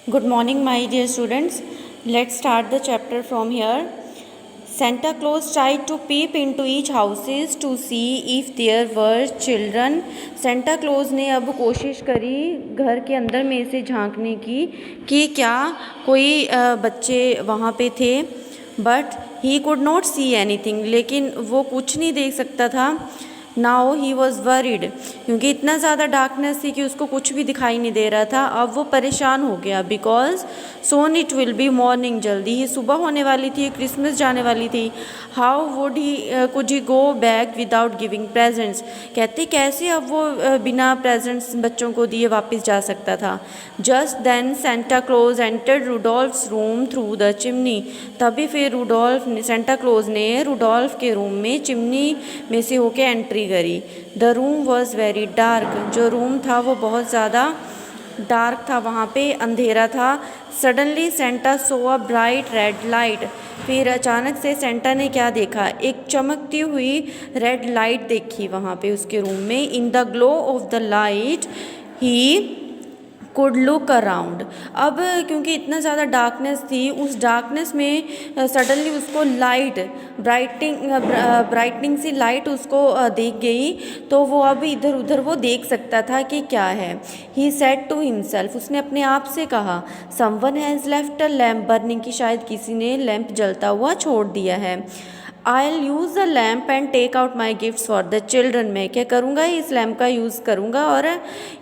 Good morning, my dear students. Let's start the chapter from here. Santa Claus tried to peep into each houses to see if there were children. Santa Claus ने अब कोशिश करी घर के अंदर में से झांकने की कि क्या कोई बच्चे वहाँ पे थे, but he could not see anything, लेकिन वो कुछ नहीं देख सकता था. नाउ ही वॉज वरीड, क्योंकि इतना ज़्यादा डार्कनेस थी कि उसको कुछ भी दिखाई नहीं दे रहा था. अब वो परेशान हो गया because soon it will be morning, जल्दी ही सुबह होने वाली थी, क्रिसमस जाने वाली थी. How would he could he go back without giving presents, कहते कैसे अब वो बिना प्रेजेंट्स बच्चों को दिए वापस जा सकता था. Just then Santa Claus entered Rudolph's room through the chimney, तभी फिर सेंटा क्लोज ने रूडोल्फ के रूम में चिमनी में से होके एंट्री करी. The room was very dark, जो रूम था वो बहुत ज़्यादा डार्क था, वहाँ पे अंधेरा था. Suddenly Santa so a bright red light, फिर अचानक से सेंटा ने क्या देखा, एक चमकती हुई रेड लाइट देखी वहाँ पे उसके रूम में. In the glow of the light he could look around, अब क्योंकि इतना ज़्यादा डार्कनेस थी, उस डार्कनेस में सडनली उसको लाइट ब्राइटनिंग सी लाइट उसको दिख गई, तो वो अब इधर उधर वो देख सकता था कि क्या है. ही सेड टू हिमसेल्फ, उसने अपने आप से कहा, someone has left a lamp burning, की शायद किसी ने लैंप जलता हुआ छोड़ दिया है. I'll use the lamp and take out my gifts for the children, मैं क्या करूँगा, इस लैम्प का यूज़ करूँगा और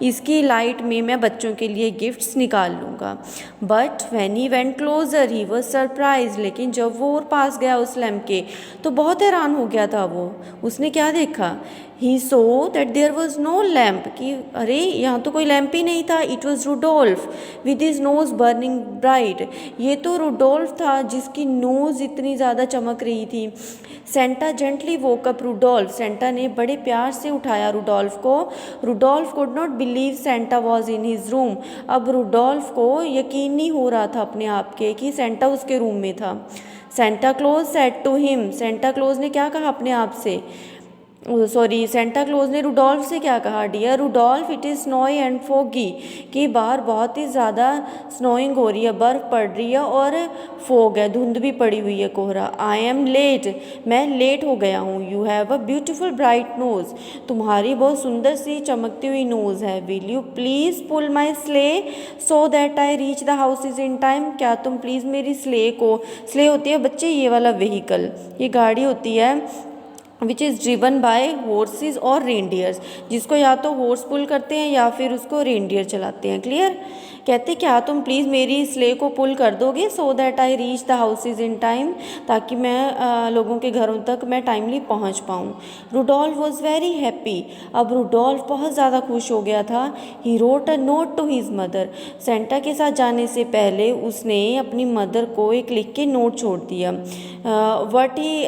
इसकी लाइट में मैं बच्चों के लिए गिफ्ट्स निकाल लूँगा. But when he went closer he was surprised, लेकिन जब वो और पास गया उस लैम्प के तो बहुत हैरान हो गया था वो. उसने क्या देखा, he saw that there was no lamp, कि अरे यहाँ तो कोई लैम्प ही नहीं था. It was Rudolph with his nose burning bright, ये तो रूडोल्फ था जिसकी नोज़ इतनी ज़्यादा चमक रही थी. Santa gently woke up Rudolph, Santa ने बड़े प्यार से उठाया रूडोल्फ को. Rudolph could not believe Santa was in his room, अब रूडोल्फ को यकीन नहीं हो रहा था अपने आप के कि सेंटा उसके रूम में था. Santa Claus said to him, Santa Claus ने क्या कहा अपने आप से, सेंटा क्लोज ने रूडोल्फ से क्या कहा, dear Rudolph it is snowy and foggy, कि बाहर बहुत ही ज़्यादा स्नोइंग हो रही है, बर्फ़ पड़ रही है और फोग है, धुंध भी पड़ी हुई है, कोहरा. आई एम लेट, मैं लेट हो गया हूँ. You have a beautiful bright nose, तुम्हारी बहुत सुंदर सी चमकती हुई नोज़ है. Will you please pull my sleigh so that I reach the houses in time, क्या तुम प्लीज़ मेरी स्ले होती है बच्चे, ये वाला व्हीकल, ये गाड़ी होती है which is driven by horses और रेनडियर्स, जिसको या तो हॉर्स पुल करते हैं या फिर उसको रेनडियर चलाते हैं. क्लियर. कहते क्या तुम प्लीज़ मेरी स्ले को पुल कर दोगे, सो that I reach the houses in time, ताकि मैं लोगों के घरों तक मैं टाइमली पहुंच पाऊं. रूडोल्फ वॉज वेरी हैप्पी, अब रूडोल्फ बहुत ज़्यादा खुश हो गया था. He wrote a note to his mother, Santa के साथ जाने से पहले उसने अपनी मदर को एक लिख के नोट छोड़ दिया. What he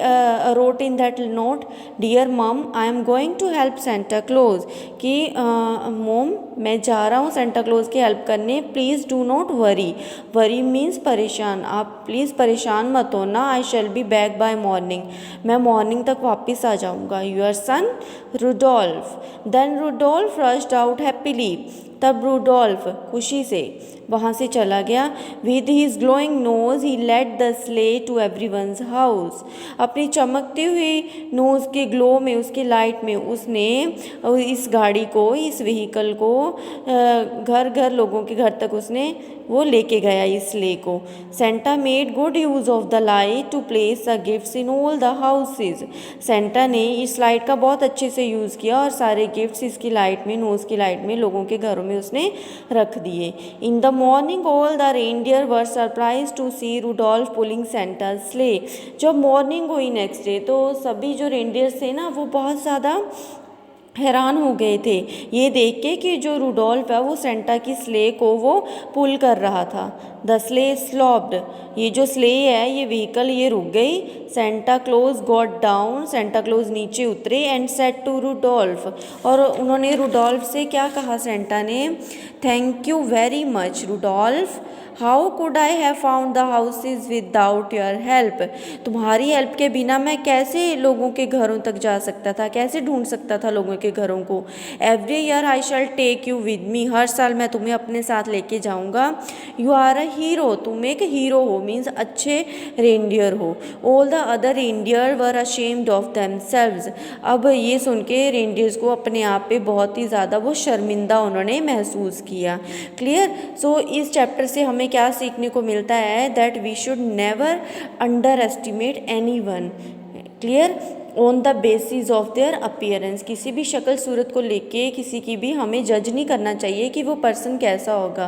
wrote in that note, dear mum I am going to help Santa Claus, कि मोम मैं जा रहा हूँ सेंटा क्लोज की हेल्प करने. Please do not worry, worry means परेशान, आप प्लीज़ परेशान मत होना. I shall be back by morning, मैं मॉर्निंग तक वापस आ जाऊँगा. Your son Rudolph. Then Rudolph rushed out happily, तब रूडोल्फ खुशी से वहाँ से चला गया. With his glowing nose he led the sleigh to everyone's house, अपनी चमकती हुई नोज़ के ग्लो में, उसकी लाइट में उसने इस गाड़ी को, इस व्हीकल को घर घर लोगों के घर तक उसने वो लेके गया इस स्ले को. Santa made good use of the light to place the gifts in all the houses, Santa ने इस लाइट का बहुत अच्छे से यूज़ किया और सारे गिफ्ट्स इसकी लाइट में, नोज़ की लाइट में लोगों के घरों में उसने रख दिए. In the morning all the reindeer were surprise to see Rudolph pulling Santa sleigh, जब मॉर्निंग हुई नेक्स्ट डे तो सभी जो रेनडियर्स थे ना वो बहुत ज़्यादा हैरान हो गए थे ये देख के कि जो रूडोल्फ है वो सेंटा की स्ले को वो पुल कर रहा था. द स्ले स्लॉप्ड, ये जो स्ले है ये व्हीकल ये रुक गई. Santa Claus got down, Santa Claus नीचे उतरे. एंड सेड टू रूडोल्फ, और उन्होंने रूडोल्फ से क्या कहा सेंटा ने, thank you very much Rudolph. How could I have found the houses without your help. तुम्हारी हेल्प के बिना मैं कैसे लोगों के घरों तक जा सकता था, कैसे ढूंढ सकता था लोगों के घरों को। Every year I shall take you with me. हर साल मैं तुम्हें अपने साथ लेके जाऊंगा। You are a hero. तुम एक हीरो हो, मीन्स अच्छे रेंडियर हो। All the other reindeer were ashamed of themselves. अब ये सुन के रेंडियर्स को अपने आप पे बहुत ही ज़्यादा वो शर्मिंदा उन्होंने महसूस किया। क्लियर। सो इस चैप्टर से हमें क्या सीखने को मिलता है, that we should never underestimate anyone. Clear. On the basis of their appearance. किसी भी शक्ल सूरत को लेके किसी की भी हमें जज नहीं करना चाहिए कि वो पर्सन कैसा होगा।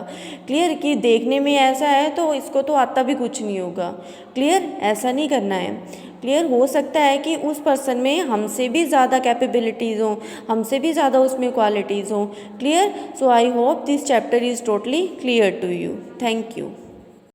क्लियर। कि देखने में ऐसा है तो इसको तो आता भी कुछ नहीं होगा। क्लियर। ऐसा नहीं करना है। क्लियर। हो सकता है कि उस पर्सन में हमसे भी ज़्यादा कैपेबिलिटीज़ हों, हमसे भी ज़्यादा उसमें क्वालिटीज़ हों। Clear. So I hope this chapter is totally clear to you. Thank you.